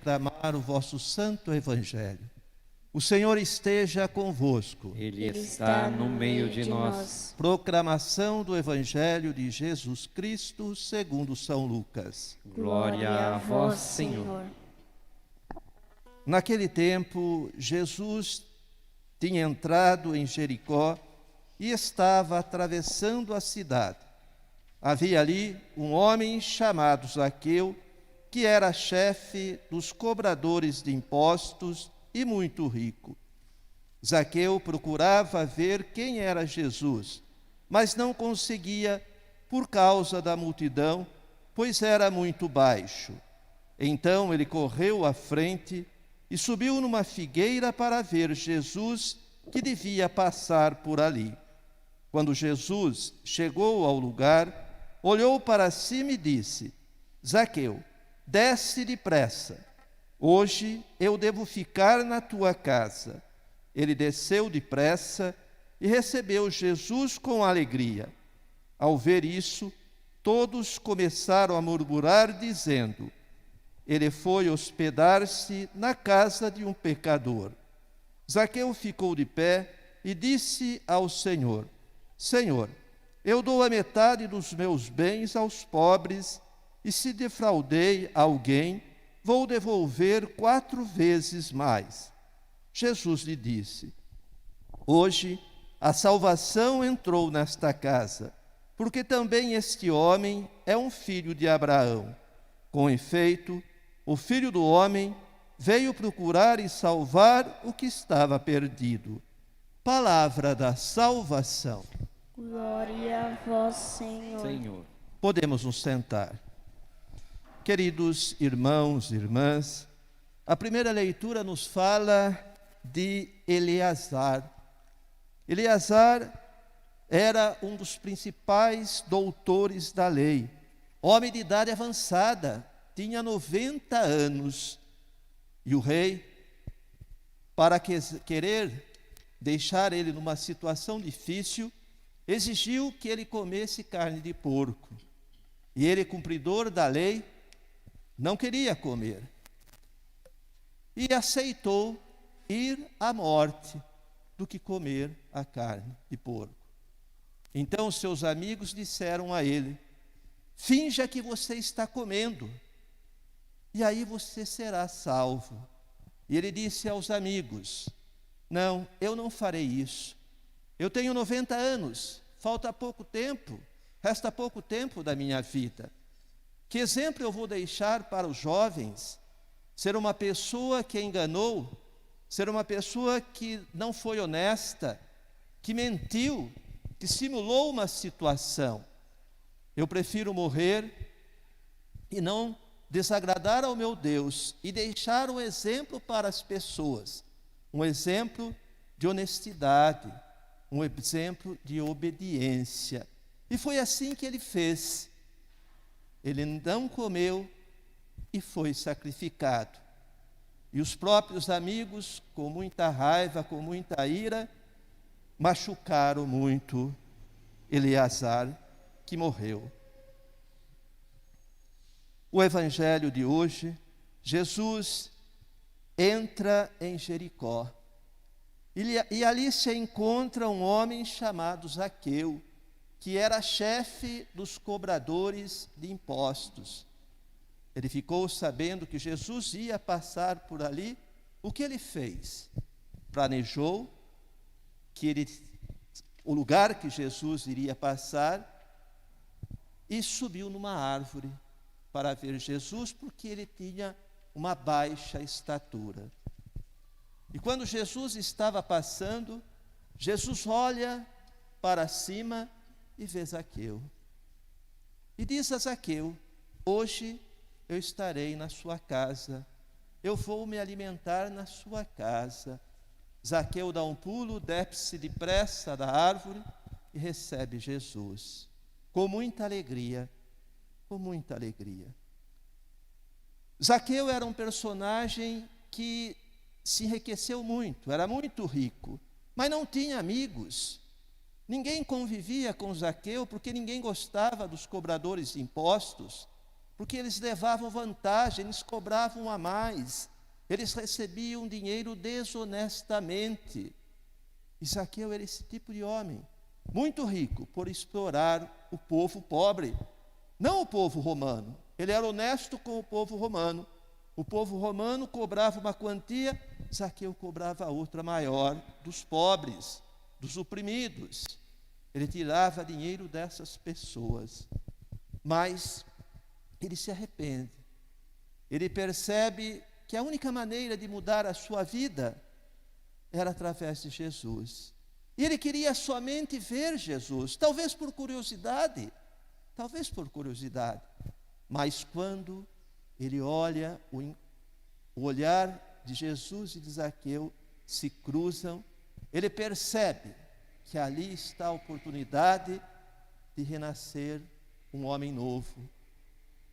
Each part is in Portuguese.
proclamar o vosso santo evangelho. O Senhor esteja convosco. Ele está no meio de nós. Proclamação do evangelho de Jesus Cristo segundo São Lucas. Glória a vós, Senhor. Naquele tempo, Jesus tinha entrado em Jericó e estava atravessando a cidade. Havia ali um homem chamado Zaqueu, que era chefe dos cobradores de impostos e muito rico. Zaqueu procurava ver quem era Jesus, mas não conseguia por causa da multidão, pois era muito baixo. Então ele correu à frente e subiu numa figueira para ver Jesus, que devia passar por ali. Quando Jesus chegou ao lugar, olhou para cima e disse: Zaqueu, desce depressa. Hoje eu devo ficar na tua casa. Ele desceu depressa e recebeu Jesus com alegria. Ao ver isso, todos começaram a murmurar, dizendo: ele foi hospedar-se na casa de um pecador. Zaqueu ficou de pé e disse ao Senhor: Senhor, eu dou a metade dos meus bens aos pobres, e se defraudei alguém, vou devolver 4 vezes mais. Jesus lhe disse: hoje a salvação entrou nesta casa, porque também este homem é um filho de Abraão. Com efeito, o Filho do Homem veio procurar e salvar o que estava perdido. Palavra da salvação. Glória a vós, Senhor. Podemos nos sentar. Queridos irmãos e irmãs, a primeira leitura nos fala de Eleazar. Eleazar era um dos principais doutores da lei, homem de idade avançada, tinha 90 anos. E o rei, para querer deixar ele numa situação difícil, exigiu que ele comesse carne de porco. E ele, cumpridor da lei, não queria comer. E aceitou ir à morte do que comer a carne de porco. Então seus amigos disseram a ele: finja que você está comendo, e aí você será salvo. E ele disse aos amigos: não, eu não farei isso. Eu tenho 90 anos, falta pouco tempo, resta pouco tempo da minha vida. Que exemplo eu vou deixar para os jovens? Ser uma pessoa que enganou, ser uma pessoa que não foi honesta, que mentiu, que simulou uma situação. Eu prefiro morrer e não desagradar ao meu Deus e deixar um exemplo para as pessoas, um exemplo de honestidade, um exemplo de obediência. E foi assim que ele fez. Ele não comeu e foi sacrificado. E os próprios amigos, com muita raiva, com muita ira, machucaram muito Eleazar, que morreu. O evangelho de hoje, Jesus entra em Jericó. E ali se encontra um homem chamado Zaqueu, que era chefe dos cobradores de impostos. Ele ficou sabendo que Jesus ia passar por ali. O que ele fez? Planejou que o lugar que Jesus iria passar e subiu numa árvore para ver Jesus, porque ele tinha uma baixa estatura. E quando Jesus estava passando, Jesus olha para cima e vê Zaqueu. E diz a Zaqueu: hoje eu estarei na sua casa, eu vou me alimentar na sua casa. Zaqueu dá um pulo, desce depressa da árvore e recebe Jesus, com muita alegria, com muita alegria. Zaqueu era um personagem que se enriqueceu muito, era muito rico, mas não tinha amigos. Ninguém convivia com Zaqueu, porque ninguém gostava dos cobradores de impostos, porque eles levavam vantagem, eles cobravam a mais, eles recebiam dinheiro desonestamente. E Zaqueu era esse tipo de homem, muito rico por explorar o povo pobre, não o povo romano. Ele era honesto com o povo romano. O povo romano cobrava uma quantia, Zaqueu cobrava outra maior dos pobres, dos oprimidos. Ele tirava dinheiro dessas pessoas. Mas ele se arrepende. Ele percebe que a única maneira de mudar a sua vida era através de Jesus. E ele queria somente ver Jesus, talvez por curiosidade, mas quando ele olha, o olhar de Jesus e de Zaqueu se cruzam, ele percebe que ali está a oportunidade de renascer um homem novo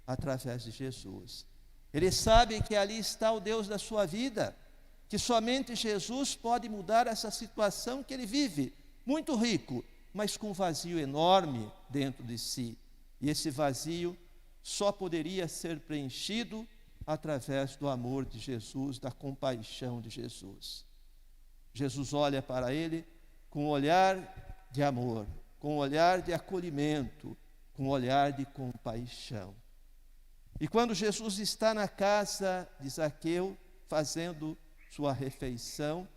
através de Jesus. Ele sabe que ali está o Deus da sua vida, que somente Jesus pode mudar essa situação que ele vive, muito rico, mas com um vazio enorme dentro de si. E esse vazio só poderia ser preenchido através do amor de Jesus, da compaixão de Jesus. Jesus olha para ele com um olhar de amor, com um olhar de acolhimento, com um olhar de compaixão. E quando Jesus está na casa de Zaqueu, fazendo sua refeição,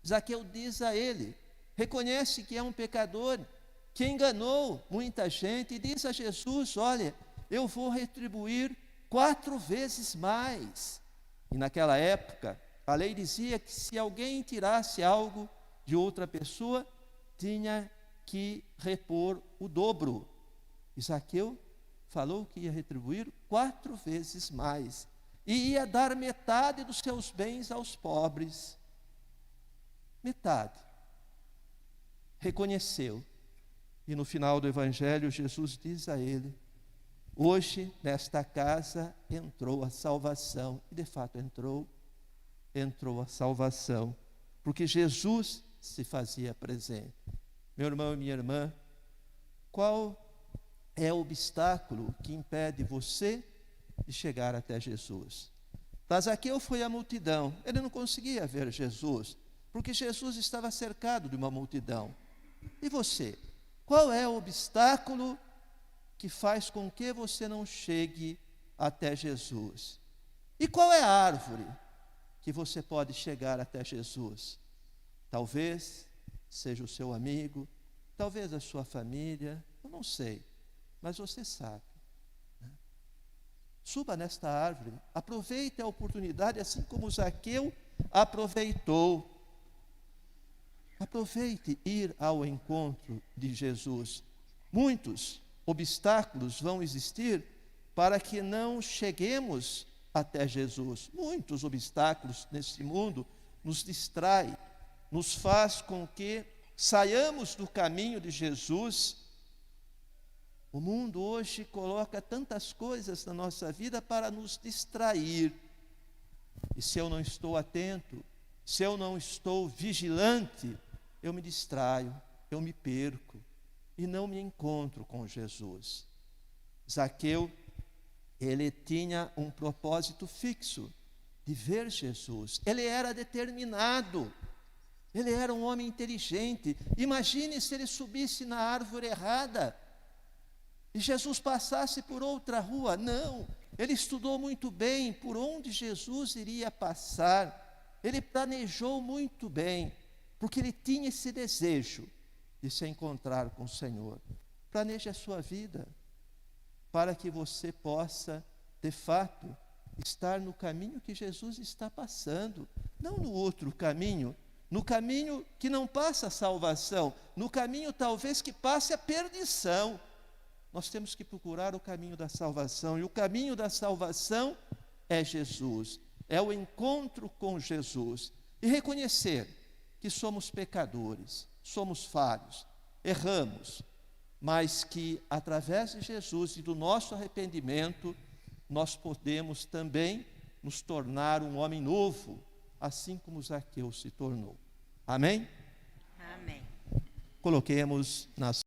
Zaqueu diz a ele, reconhece que é um pecador, que enganou muita gente, e diz a Jesus, olha, eu vou retribuir 4 vezes mais. E naquela época, a lei dizia que se alguém tirasse algo de outra pessoa, tinha que repor o dobro. E Zaqueu falou que ia retribuir 4 vezes mais. E ia dar metade dos seus bens aos pobres. Metade. Reconheceu. E no final do Evangelho, Jesus diz a ele, hoje, nesta casa, entrou a salvação. E de fato entrou a salvação. Porque Jesus se fazia presente. Meu irmão e minha irmã, qual é o obstáculo que impede você de chegar até Jesus? Para Zaqueu foi a multidão. Ele não conseguia ver Jesus, porque Jesus estava cercado de uma multidão. E você? Qual é o obstáculo que faz com que você não chegue até Jesus? E qual é a árvore que você pode chegar até Jesus? Talvez seja o seu amigo, talvez a sua família, eu não sei, mas você sabe. Suba nesta árvore, aproveite a oportunidade, assim como Zaqueu aproveitou. Aproveite ir ao encontro de Jesus. Muitos obstáculos vão existir para que não cheguemos até Jesus. Muitos obstáculos neste mundo nos distraem, nos faz com que saiamos do caminho de Jesus. O mundo hoje coloca tantas coisas na nossa vida para nos distrair. E se eu não estou atento, se eu não estou vigilante, eu me distraio, eu me perco e não me encontro com Jesus. Zaqueu, ele tinha um propósito fixo de ver Jesus. Ele era determinado. Ele era um homem inteligente. Imagine se ele subisse na árvore errada e Jesus passasse por outra rua. Não, ele estudou muito bem por onde Jesus iria passar. Ele planejou muito bem, porque ele tinha esse desejo de se encontrar com o Senhor. Planeje a sua vida para que você possa, de fato, estar no caminho que Jesus está passando, não no outro caminho, no caminho que não passa a salvação, no caminho talvez que passe a perdição. Nós temos que procurar o caminho da salvação, e o caminho da salvação é Jesus, é o encontro com Jesus, e reconhecer que somos pecadores, somos falhos, erramos, mas que através de Jesus e do nosso arrependimento, nós podemos também nos tornar um homem novo, assim como Zaqueu se tornou. Amém? Amém. Coloquemos nas